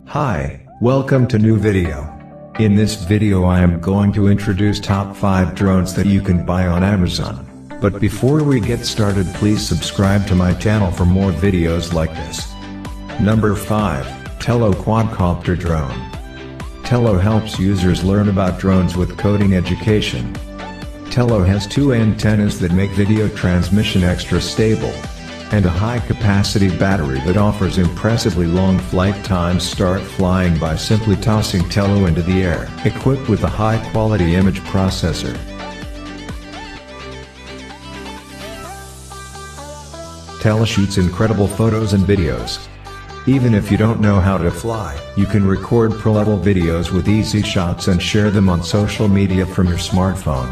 Hi, welcome to new video. In this video I am going to introduce top 5 drones that you can buy on Amazon. But before we get started, please subscribe to my channel for more videos like this. Number 5, Tello Quadcopter Drone. Tello helps users learn about drones with coding education. Tello has 2 antennas that make video transmission extra stable, and a high-capacity battery that offers impressively long flight times. Start flying by simply tossing Tello into the air, equipped with a high-quality image processor. Tello shoots incredible photos and videos. Even if you don't know how to fly, you can record pro-level videos with easy shots and share them on social media from your smartphone.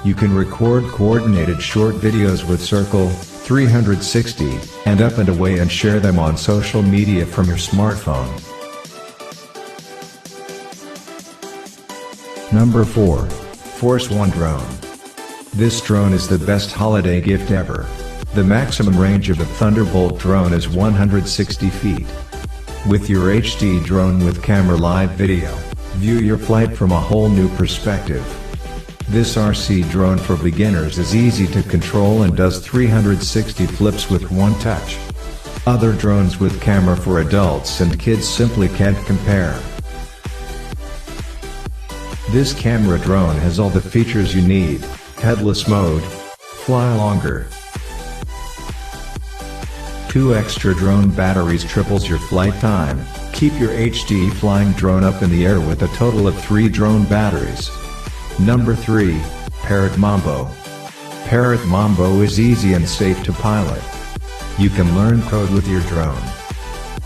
You can record coordinated short videos with Circle 360, and up and away, and share them on social media from your smartphone. Number 4. Force1 Drone. This drone is the best holiday gift ever. The maximum range of the Thunderbolt drone is 160 feet. With your HD drone with camera live video, view your flight from a whole new perspective. This RC drone for beginners is easy to control and does 360 flips with one touch. Other drones with camera for adults and kids simply can't compare. This camera drone has all the features you need: headless mode, fly longer, 2 extra drone batteries triples your flight time, keep your HD flying drone up in the air with a total of 3 drone batteries. Number 3, Parrot Mambo. Parrot Mambo is easy and safe to pilot. You can learn code with your drone.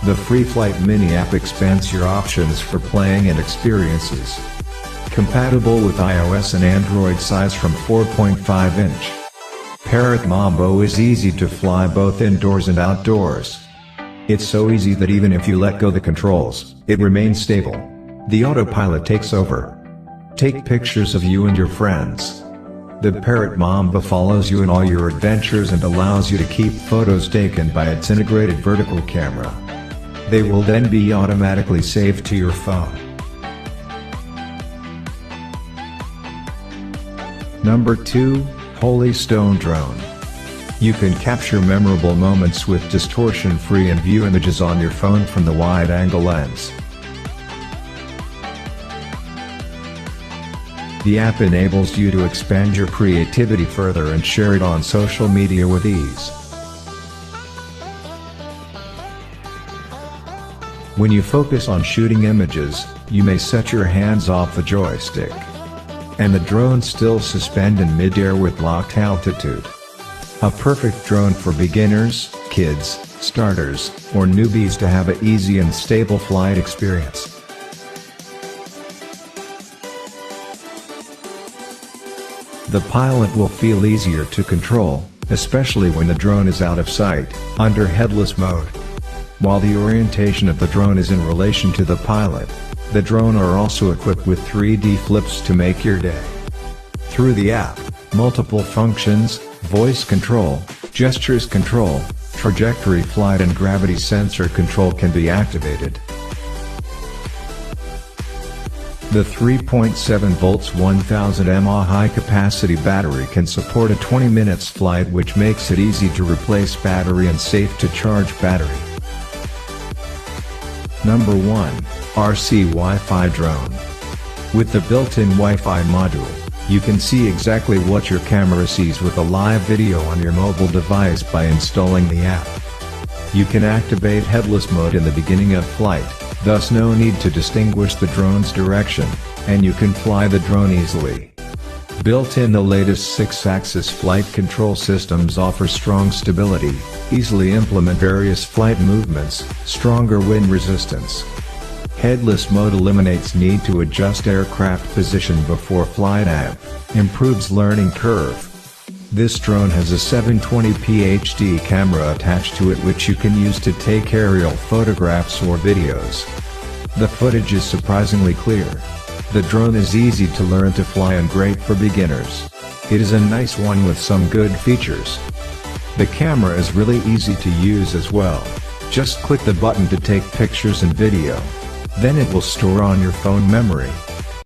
The Free Flight mini app expands your options for playing and experiences. Compatible with iOS and Android, size from 4.5 inch. Parrot Mambo is easy to fly both indoors and outdoors. It's so easy that even if you let go the controls, it remains stable. The autopilot takes over. Take pictures of you and your friends. The Parrot Mambo follows you in all your adventures and allows you to keep photos taken by its integrated vertical camera. They will then be automatically saved to your phone. Number 2, Holy Stone Drone. You can capture memorable moments with distortion-free and view images on your phone from the wide-angle lens. The app enables you to expand your creativity further and share it on social media with ease. When you focus on shooting images, you may set your hands off the joystick, and the drone still suspend in mid-air with locked altitude. A perfect drone for beginners, kids, starters, or newbies to have an easy and stable flight experience. The pilot will feel easier to control, especially when the drone is out of sight, under headless mode. While the orientation of the drone is in relation to the pilot, the drone are also equipped with 3D flips to make your day. Through the app, multiple functions, voice control, gestures control, trajectory flight and gravity sensor control can be activated. The 3.7 volts 1000 mAh high-capacity battery can support a 20 minutes flight, which makes it easy to replace battery and safe to charge battery. Number 1, RC Wi-Fi Drone. With the built-in Wi-Fi module, you can see exactly what your camera sees with a live video on your mobile device by installing the app. You can activate headless mode in the beginning of flight, thus no need to distinguish the drone's direction, and you can fly the drone easily. Built in, the latest 6-axis flight control systems offer strong stability, easily implement various flight movements, stronger wind resistance. Headless mode eliminates need to adjust aircraft position before flight app, improves learning curve. This drone has a 720p HD camera attached to it, which you can use to take aerial photographs or videos. The footage is surprisingly clear. The drone is easy to learn to fly and great for beginners. It is a nice one with some good features. The camera is really easy to use as well. Just click the button to take pictures and video. Then it will store on your phone memory.